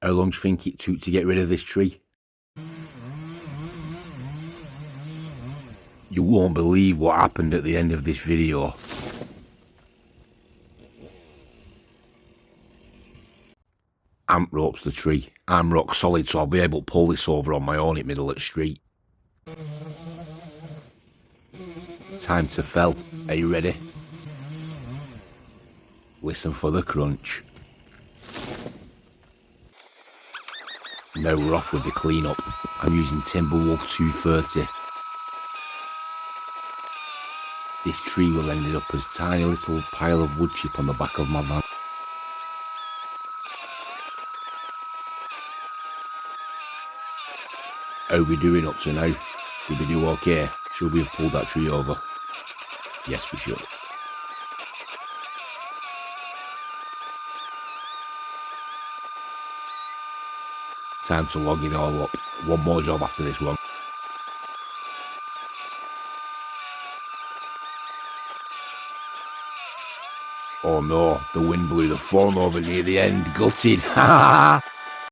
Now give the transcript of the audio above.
How long do you think it took to get rid of this tree? You won't believe what happened at the end of this video. Ant ropes the tree. I'm rock solid, so I'll be able to pull this over on my own in middle of the street. Time to fell. Are you ready? Listen for the crunch. Now we're off with the cleanup. I'm using Timberwolf 230. This tree will end up as a tiny little pile of wood chip on the back of my van. How we doing up to now? Did we do okay? Should we have pulled that tree over? Yes, we should. Time to log it all up. One more job after this one. Oh no, the wind blew the phone over near the end. Gutted. Ha ha ha!